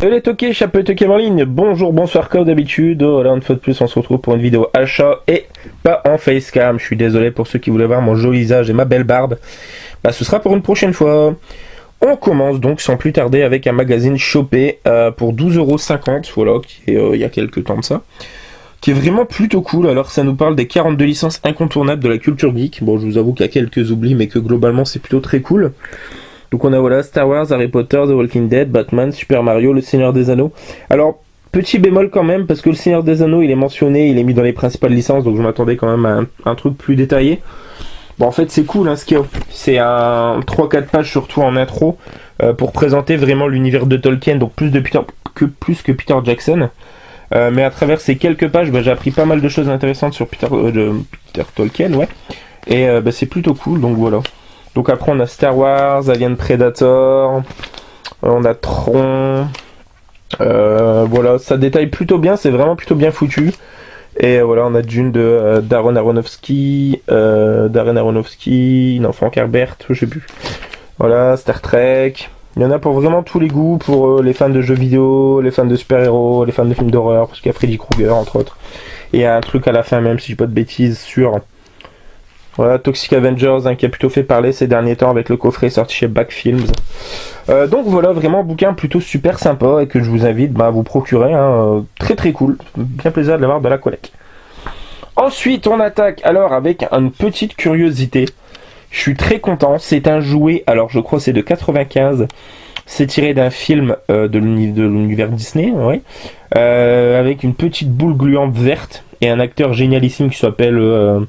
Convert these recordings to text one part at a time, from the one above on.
Les toqués, chapeau toqués en ligne, bonjour, bonsoir comme d'habitude, voilà une fois de plus on se retrouve pour une vidéo achat et pas en facecam, je suis désolé pour ceux qui voulaient voir mon joli visage et ma belle barbe, bah ce sera pour une prochaine fois. On commence donc sans plus tarder avec un magazine chopé pour 12,50€, voilà, qui est il y a quelques temps de ça, qui est vraiment plutôt cool. Alors ça nous parle des 42 licences incontournables de la culture geek, bon je vous avoue qu'il y a quelques oublis mais que globalement c'est plutôt très cool. Donc on a voilà Star Wars, Harry Potter, The Walking Dead, Batman, Super Mario, Le Seigneur des Anneaux. Alors, petit bémol quand même, parce que Le Seigneur des Anneaux, il est mentionné, il est mis dans les principales licences, donc je m'attendais quand même à un truc plus détaillé. Bon, en fait, c'est cool, hein, ce qu'il y a. C'est un 3-4 pages, surtout en intro, pour présenter vraiment l'univers de Tolkien, donc plus que Peter Jackson. Mais à travers ces quelques pages, j'ai appris pas mal de choses intéressantes sur Peter Tolkien, ouais. Et c'est plutôt cool, donc voilà. Donc après on a Star Wars, Alien Predator, on a Tron, voilà, ça détaille plutôt bien, c'est vraiment plutôt bien foutu. Et voilà, on a Dune de Darren Aronofsky, non Frank Herbert, je sais plus. Voilà, Star Trek, il y en a pour vraiment tous les goûts, pour les fans de jeux vidéo, les fans de super-héros, les fans de films d'horreur, parce qu'il y a Freddy Krueger entre autres. Et il y a un truc à la fin même, si je dis pas de bêtises, sur... Voilà, Toxic Avengers, hein, qui a plutôt fait parler ces derniers temps avec le coffret sorti chez Back Films. Donc voilà, vraiment bouquin plutôt super sympa et que je vous invite à vous procurer. Hein, très très cool, bien plaisir de l'avoir dans la collecte. Ensuite, on attaque alors avec une petite curiosité. Je suis très content, c'est un jouet, alors je crois que c'est de 95. C'est tiré d'un film de l'univers Disney, ouais, avec une petite boule gluante verte et un acteur génialissime qui s'appelle...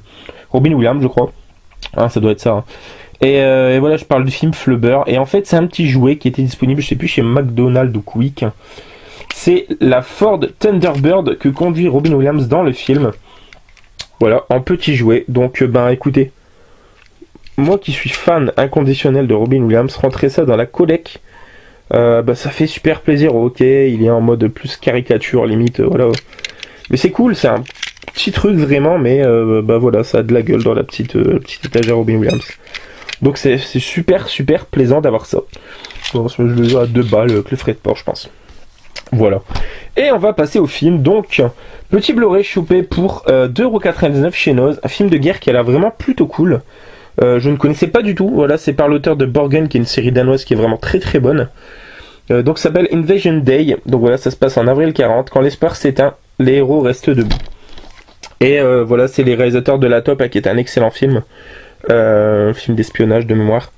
Robin Williams, je crois. Ah, ça doit être ça. Hein. Et voilà, je parle du film Flubber. Et en fait, c'est un petit jouet qui était disponible, je sais plus, chez McDonald's ou Quick. C'est la Ford Thunderbird que conduit Robin Williams dans le film. Voilà, en petit jouet. Donc, écoutez, moi qui suis fan inconditionnel de Robin Williams, rentrer ça dans la collecte, ça fait super plaisir. Ok, il est en mode plus caricature, limite, voilà. Mais c'est cool, c'est un petit truc vraiment, mais voilà, ça a de la gueule dans la petite étagère Robin Williams. Donc c'est super plaisant d'avoir ça. Bon, je le ai à 2 balles avec le frais de port, je pense. Voilà. Et on va passer au film. Donc, petit Blu-ray chopé pour 2,99€ chez Noz. Un film de guerre qui a l'air vraiment plutôt cool. Je ne connaissais pas du tout. Voilà, c'est par l'auteur de Borgen, qui est une série danoise qui est vraiment très très bonne. Donc ça s'appelle Invasion Day. Donc voilà, ça se passe en avril 40. Quand l'espoir s'éteint, les héros restent debout. Et voilà, c'est les réalisateurs de La Top, qui est un excellent film. Film d'espionnage de mémoire.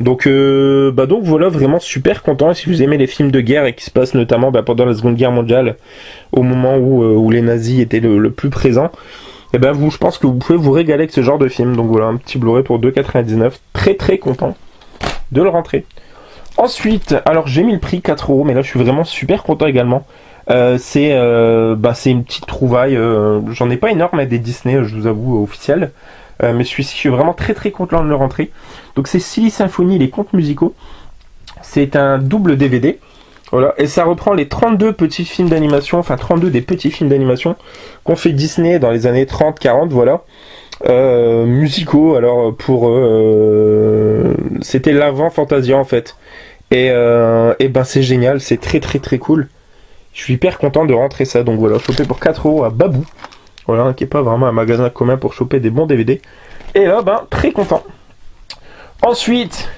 Donc voilà, vraiment super content. Et si vous aimez les films de guerre et qui se passent notamment pendant la Seconde Guerre mondiale, au moment où les nazis étaient le plus présents, et je pense que vous pouvez vous régaler avec ce genre de film. Donc voilà, un petit Blu-ray pour 2,99€. Très très content de le rentrer. Ensuite, alors j'ai mis le prix 4€, mais là je suis vraiment super content également. C'est une petite trouvaille, j'en ai pas énorme des Disney, je vous avoue, officiel, mais celui-ci je suis vraiment très très content de le rentrer. Donc c'est Silly Symphony, les contes musicaux, c'est un double DVD, voilà, et ça reprend les 32 petits films d'animation, enfin 32 des petits films d'animation qu'ont fait Disney dans les années 30-40, voilà, musicaux, alors pour c'était l'avant Fantasia en fait, et c'est génial, c'est très très très cool. Je suis hyper content de rentrer ça, donc voilà, chopé pour 4€ à Babou. Voilà, qui est pas vraiment un magasin commun pour choper des bons DVD. Et là, très content. Ensuite,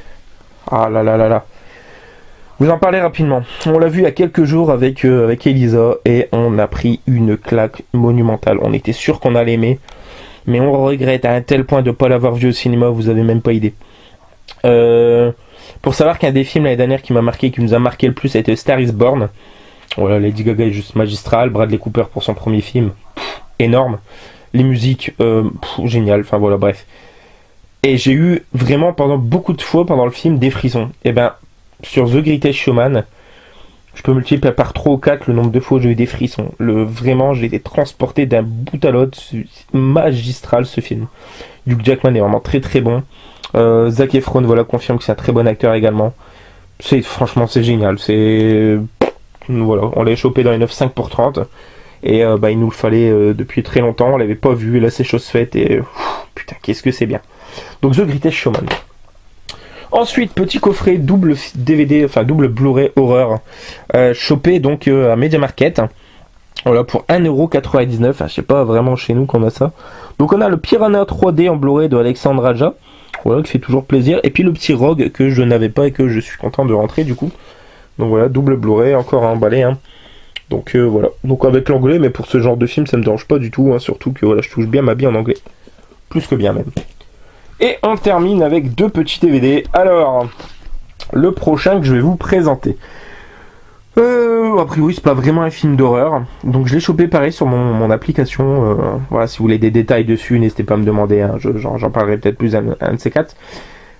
ah là là là là, vous en parlez rapidement. On l'a vu il y a quelques jours avec Elisa, et on a pris une claque monumentale. On était sûr qu'on allait aimer, mais on regrette à un tel point de ne pas l'avoir vu au cinéma, vous avez même pas idée. Pour savoir qu'un des films l'année dernière qui nous a marqué le plus, a été Star is Born. Voilà, Lady Gaga est juste magistrale, Bradley Cooper pour son premier film, énorme. Les musiques, génial, enfin voilà, bref. Et j'ai eu vraiment beaucoup de fois pendant le film des frissons. Et sur The Greatest Showman, je peux multiplier par 3 ou 4 le nombre de fois où j'ai eu des frissons. Vraiment, j'ai été transporté d'un bout à l'autre, c'est magistral ce film. Hugh Jackman est vraiment très très bon. Zac Efron, voilà, confirme que c'est un très bon acteur également. Franchement, c'est génial, voilà, on l'avait chopé dans les 9,5 pour 30 et il nous le fallait depuis très longtemps, on l'avait pas vu, et là c'est chose faite et putain qu'est-ce que c'est bien. Donc The Greatest Showman. Ensuite, petit coffret double DVD, enfin double Blu-ray horreur, chopé donc à Media Market. Voilà, pour 1,99€. Enfin, je sais pas vraiment chez nous qu'on a ça. Donc on a le Piranha 3D en Blu-ray de Alexandre Aja. Voilà, qui fait toujours plaisir. Et puis le petit Rogue que je n'avais pas et que je suis content de rentrer du coup. Donc voilà, double Blu-ray, encore à emballer. Hein. Donc voilà. Donc avec l'anglais, mais pour ce genre de film, ça me dérange pas du tout. Hein. Surtout que voilà, je touche bien ma bille en anglais. Plus que bien même. Et on termine avec 2 petits DVD. Alors, le prochain que je vais vous présenter. A priori, c'est pas vraiment un film d'horreur. Donc je l'ai chopé pareil sur mon application. Voilà, si vous voulez des détails dessus, n'hésitez pas à me demander. Hein, j'en parlerai peut-être plus un de ces 4.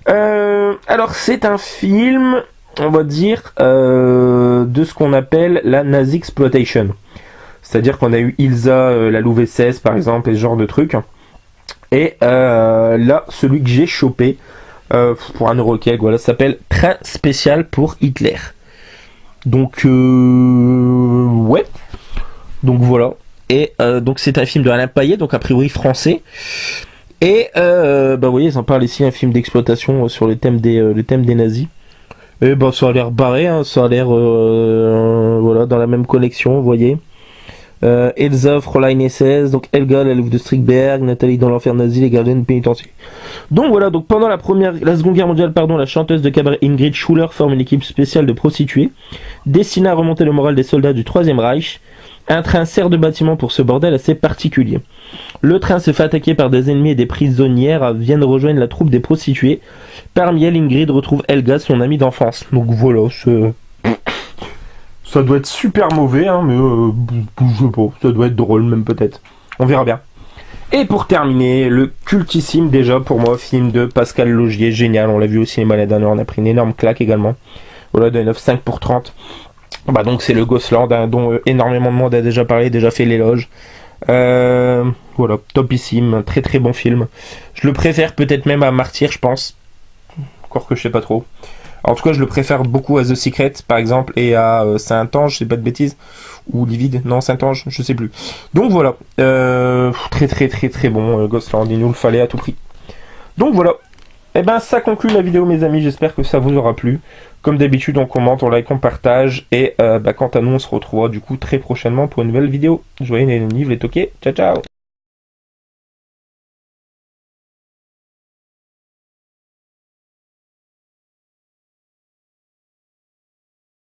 Alors c'est un film, on va dire, de ce qu'on appelle la Nazi Exploitation. C'est-à-dire qu'on a eu Ilsa, la Louve 16 par exemple, et ce genre de trucs. Et là, celui que j'ai chopé pour 1€ quelques, voilà, s'appelle Train spécial pour Hitler. Donc ouais. Donc voilà. Et donc c'est un film de Alain Payet, donc a priori français. Et bah vous voyez, ils en parlent ici, un film d'exploitation sur les thèmes des nazis. Et bah ça a l'air barré, hein, ça a l'air voilà, dans la même collection, vous voyez. Elsa, Fräulein SS, donc Helga, la Louve de Strindberg, Nathalie dans l'enfer nazi, les gardiens pénitentiaires. Donc voilà, donc pendant la Seconde Guerre mondiale, la chanteuse de cabaret Ingrid Schuller forme une équipe spéciale de prostituées, destinée à remonter le moral des soldats du Troisième Reich. Un train sert de bâtiment pour ce bordel assez particulier. Le train se fait attaquer par des ennemis et des prisonnières viennent rejoindre la troupe des prostituées. Parmi elles, Ingrid retrouve Helga, son amie d'enfance. Donc voilà, ça doit être super mauvais, hein, mais je sais pas, ça doit être drôle même peut-être. On verra bien. Et pour terminer, le cultissime déjà pour moi film de Pascal Laugier, génial, on l'a vu au cinéma l'année dernière, on a pris une énorme claque également. Voilà, de 9,5 pour 30. Bah donc c'est le Ghostland, hein, dont énormément de monde a déjà parlé, déjà fait l'éloge. Voilà, topissime, très très bon film. Je le préfère peut-être même à Martyr, je pense. Encore que je sais pas trop. En tout cas, je le préfère beaucoup à The Secret, par exemple, et à Saint-Ange, je sais pas de bêtises, ou Livide, non, Saint-Ange, je sais plus. Donc voilà, très très très très bon, Ghostland, il nous le fallait à tout prix. Donc voilà, et ben ça conclut la vidéo mes amis, j'espère que ça vous aura plu. Comme d'habitude, on commente, on like, on partage, et quant à nous, on se retrouvera du coup très prochainement pour une nouvelle vidéo. Joyeux les livres, les toqués, ciao ciao.